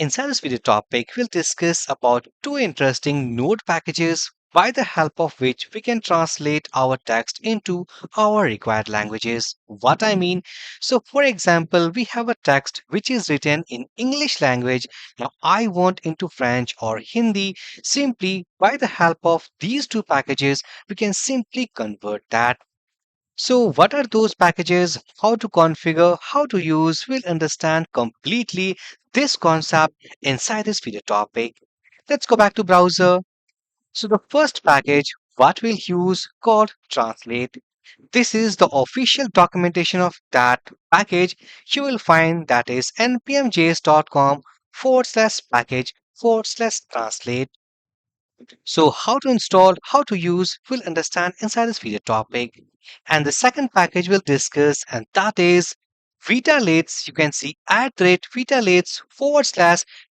Inside this video topic, we'll discuss about two interesting node packages by the help of which we can translate our text into our required languages. What I mean, so for example, we have a text which is written in English language. Now I want into French or Hindi. Simply by the help of these two packages, we can simply convert that. So, what are those packages? How to configure, how to use, we'll understand completely this concept inside this video topic. Let's go back to browser. So, the first package, what we'll use called Translate. This is the official documentation of that package. You will find that is npmjs.com /package /translate. So how to install, how to use, we'll understand inside this video topic. And the second package we'll discuss, and that is Vitalates. You can see @Vitalates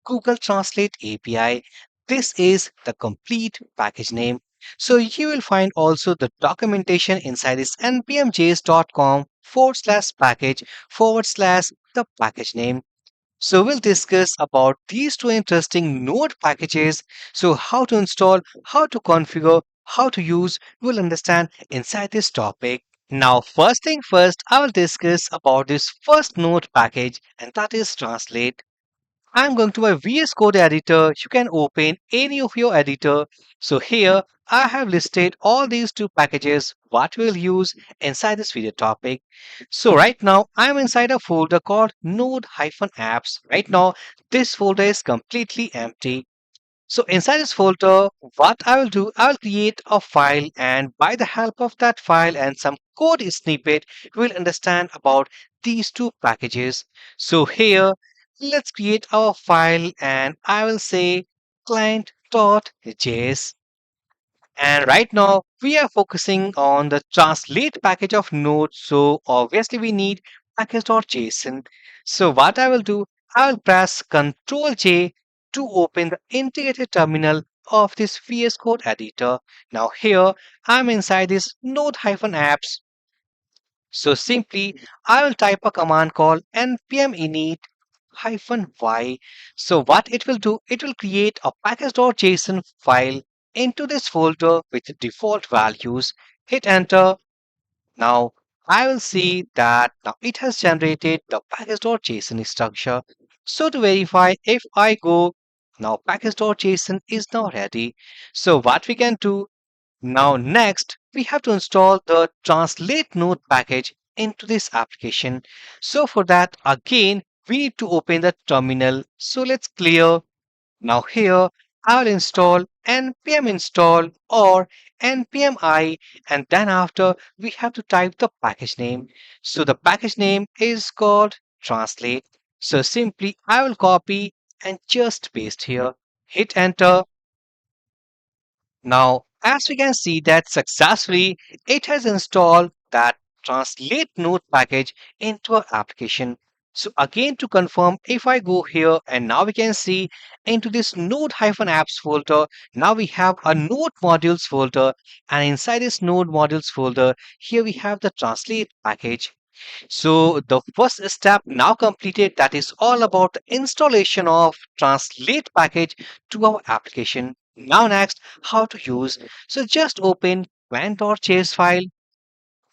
/Google Translate API. This is the complete package name. So you will find also the documentation inside this npmjs.com /package the package name. So we'll discuss about these two interesting node packages. So how to install, how to configure, how to use, we'll understand inside this topic. Now, first thing first, I will discuss about this first node package, and that is Translate. I'm going to my VS Code editor. You can open any of your editor. So here I have listed all these two packages what we'll use inside this video topic. So right now I'm inside a folder called node-apps. Right now this folder is completely empty. So inside this folder, what I will do, I will create a file, and by the help of that file and some code snippet, we'll understand about these two packages. So here, let's create our file, and I will say client.js. And right now, we are focusing on the translate package of Node. So obviously, we need package.json. So what I will do, I will press Ctrl J to open the integrated terminal of this VS Code editor. Now here, I'm inside this node-apps. So simply, I will type a command called npm init-y. So what it will do, it will create a package.json file into this folder with default values. Hit enter. Now I will see that now it has generated the package.json structure. So to verify, if I go now, package.json is now ready. So what we can do now, next, we have to install the Translate Node package into this application. So for that, again, we need to open the terminal. So let's clear. Now here, I'll install npm install or npm I, and then after we have to type the package name. So the package name is called Translate. So simply, I will copy and just paste here. Hit enter. Now, as we can see that successfully, it has installed that Translate Node package into our application. So again, to confirm, if I go here and now we can see into this node-apps folder, now we have a node modules folder, and inside this node modules folder, here we have the Translate package. So the first step now completed, that is all about the installation of Translate package to our application. Now next, how to use. So just open plant.js file.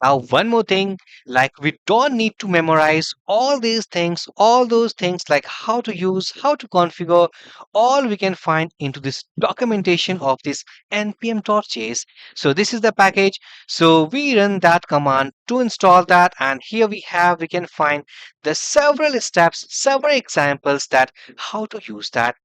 Now one more thing, like we don't need to memorize all these things, all those things like how to use, how to configure, all we can find into this documentation of this npm.js. So this is the package. So we run that command to install that, and here we can find the several steps, several examples that how to use that.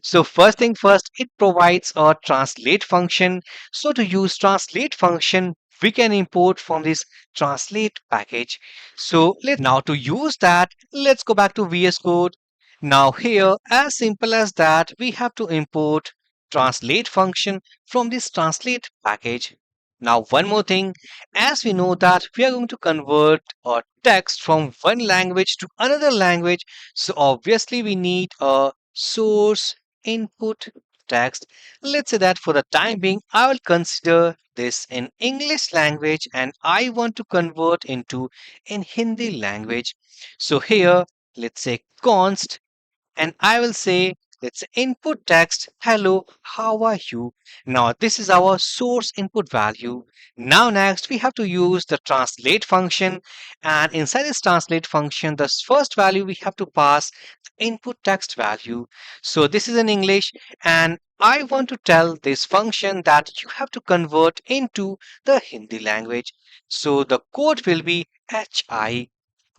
So first thing first, it provides a translate function. So to use translate function, we can import from this translate package. So let now to use that, let's go back to VS Code. Now here, as simple as that, we have to import translate function from this translate package. Now one more thing, as we know that we are going to convert a text from one language to another language, so obviously we need a source input text. Let's say that for the time being, I will consider this in English language and I want to convert into in Hindi language. So here, let's say const and I will say, let's say input text, hello, how are you? Now this is our source input value. Now next we have to use the translate function, and inside this translate function, the first value we have to pass the input text value. So this is in English, and I want to tell this function that you have to convert into the Hindi language. So the code will be HI.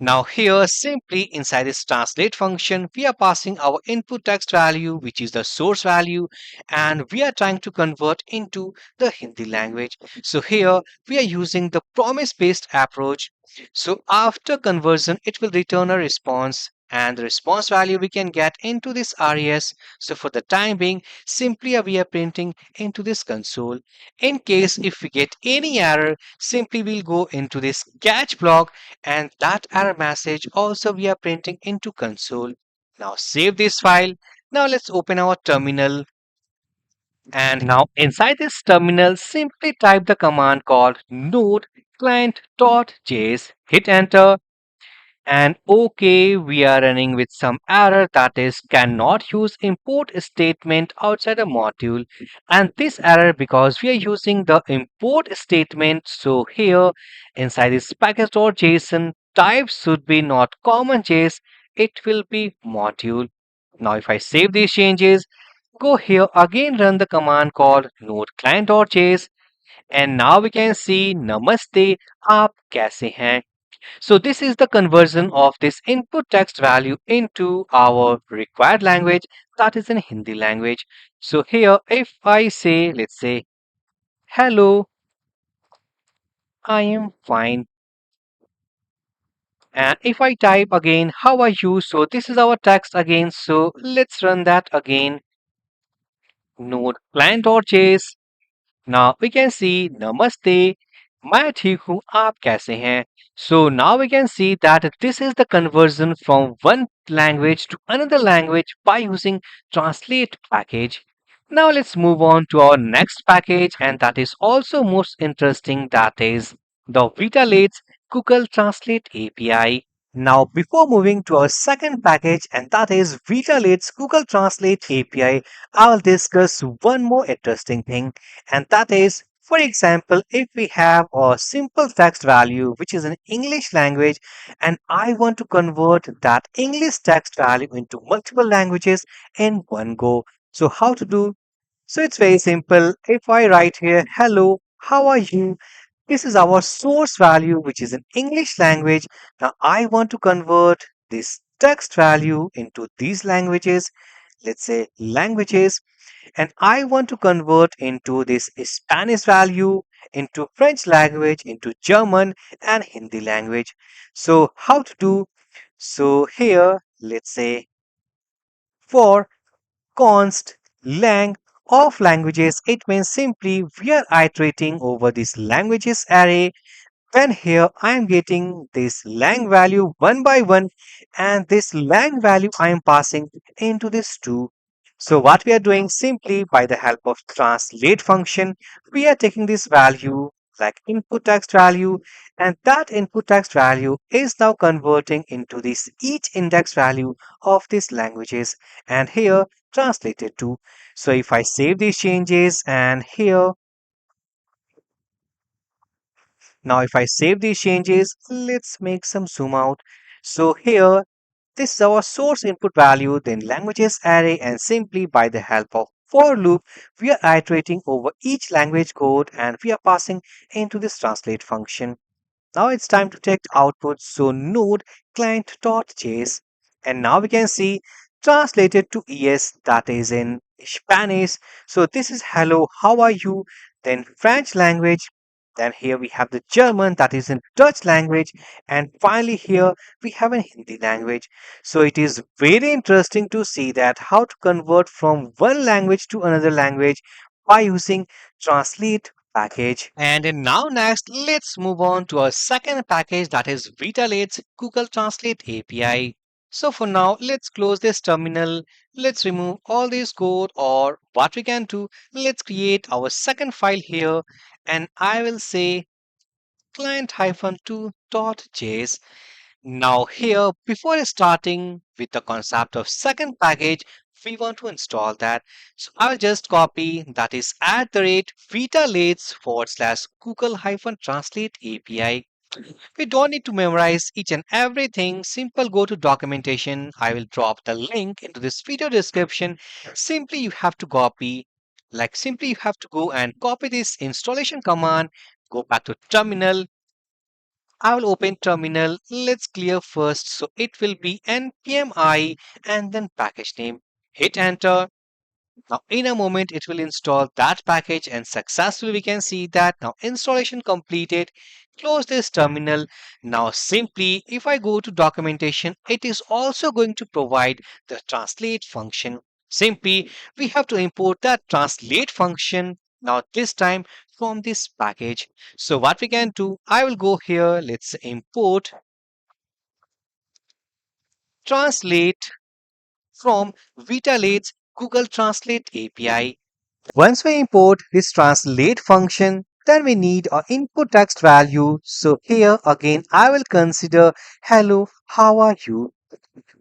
Now here simply inside this translate function, we are passing our input text value, which is the source value, and we are trying to convert into the Hindi language. So here we are using the promise based approach. So after conversion, it will return a response, and the response value we can get into this res. So for the time being, simply we are printing into this console. In case if we get any error, simply we'll go into this catch block, and that error message also we are printing into console. Now save this file. Now let's open our terminal, and now inside this terminal simply type the command called node client.js, hit enter, and okay, we are running with some error, that is cannot use import statement outside a module. And this error because we are using the import statement. So here inside this package.json, type should be not common JS, it will be module. Now if I save these changes, go here again, run the command called node client.js, and now we can see namaste, aap kaise hain. So this is the conversion of this input text value into our required language, that is in Hindi language. So here if I say, let's say, hello, I am fine. And if I type again, how are you? So this is our text again. So let's run that again. Node client.js. Now we can see Namaste, मैं ठीक हूँ आप कैसे हैं. So now we can see that this is the conversion from one language to another language by using translate package. Now let's move on to our next package, and that is also most interesting, that is the Vitalates Google Translate API. Now, before moving to our second package, and that is Vitalate's Google Translate API, I'll discuss one more interesting thing, and that is, for example, if we have a simple text value which is in English language, and I want to convert that English text value into multiple languages in one go. So, how to do? So, it's very simple. If I write here, hello, how are you? This is our source value, which is in English language. Now I want to convert this text value into these languages, let's say languages, and I want to convert into this Spanish value, into French language, into German and Hindi language. So how to do? So here, let's say for const lang of languages, it means simply we are iterating over this languages array. And here I am getting this lang value one by one, and this lang value I am passing into this two. So what we are doing, simply by the help of translate function, we are taking this value like input text value, and that input text value is now converting into this each index value of these languages, and here translated to. So if I save these changes, and here now, if I save these changes, let's make some zoom out. So here, this is our source input value, then languages array, and simply by the help of for loop, we are iterating over each language code, and we are passing into this translate function. Now it's time to take the output. So node client.js, and now we can see translated to ES, that is in Spanish. So this is hello, how are you? Then French language. Then here we have the German, that is in Dutch language. And finally here we have a Hindi language. So it is very interesting to see that how to convert from one language to another language by using translate package. And now next, let's move on to our second package, that is Vitalate's Google Translate API. So for now, let's close this terminal. Let's remove all this code, or what we can do, let's create our second file here, and I will say client-2.js. Now here, before starting with the concept of second package, we want to install that. So I'll just copy that is at the rate vitalates forward slash Google hyphen translate API. We don't need to memorize each and everything. Simple go to documentation. I will drop the link into this video description. Simply you have to copy, simply you have to go and copy this installation command. Go back to terminal. I will open terminal. Let's clear first. So it will be npm I and then package name. Hit enter. Now, in a moment, it will install that package, and successfully we can see that now installation completed. Close this terminal. Now, simply if I go to documentation, it is also going to provide the translate function. Simply, we have to import that translate function now this time from this package. So, what we can do, I will go here. Let's import translate from Vitalate's Google Translate API. Once we import this translate function, then we need our input text value. So here again, I will consider hello, how are you?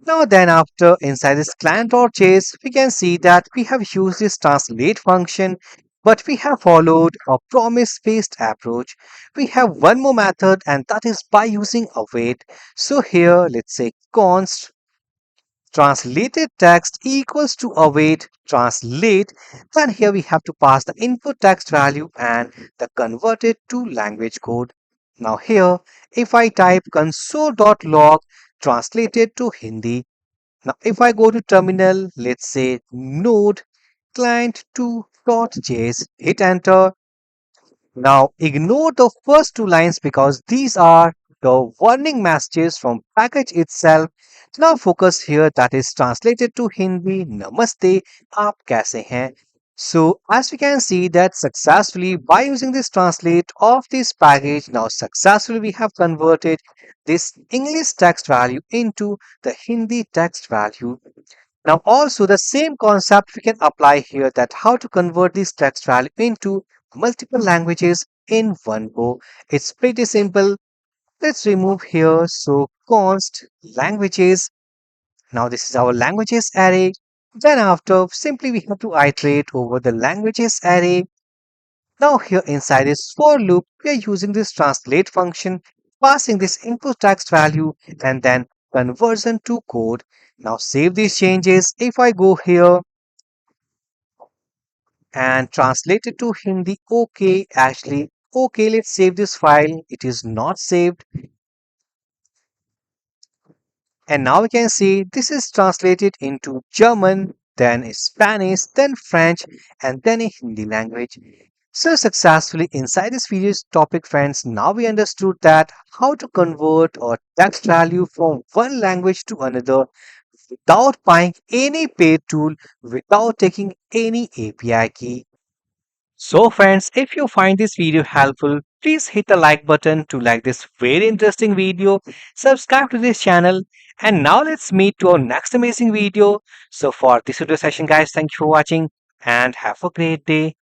Now then after inside this client.js, we can see that we have used this translate function, but we have followed a promise-based approach. We have one more method and that is by using await. So here, let's say const translated text equals to await translate, then here we have to pass the input text value and the converted to language code. Now here if I type console.log translated to Hindi. Now if I go to terminal, let's say node client2.js, hit enter. Now ignore the first two lines because these are the warning messages from package itself. Now focus here that is translated to Hindi. Namaste, aap kaise hain? So as we can see that successfully by using this translate of this package, now successfully we have converted this English text value into the Hindi text value. Now also the same concept we can apply here, that how to convert this text value into multiple languages in one go. It's pretty simple. Let's remove here. So const languages. Now this is our languages array. Then after simply we have to iterate over the languages array. Now here inside this for loop, we are using this translate function, passing this input text value and then conversion to code. Now save these changes. If I go here and translate it to Hindi, okay, actually, okay, let's save this file. It is not saved. And now we can see this is translated into German, then Spanish, then French, and then a Hindi language. So successfully inside this video's topic, friends, now we understood that how to convert a text value from one language to another without buying any paid tool, without taking any API key. So friends, if you find this video helpful, please hit the like button to like this very interesting video, subscribe to this channel, and now let's meet to our next amazing video. So for this video session guys, thank you for watching and have a great day.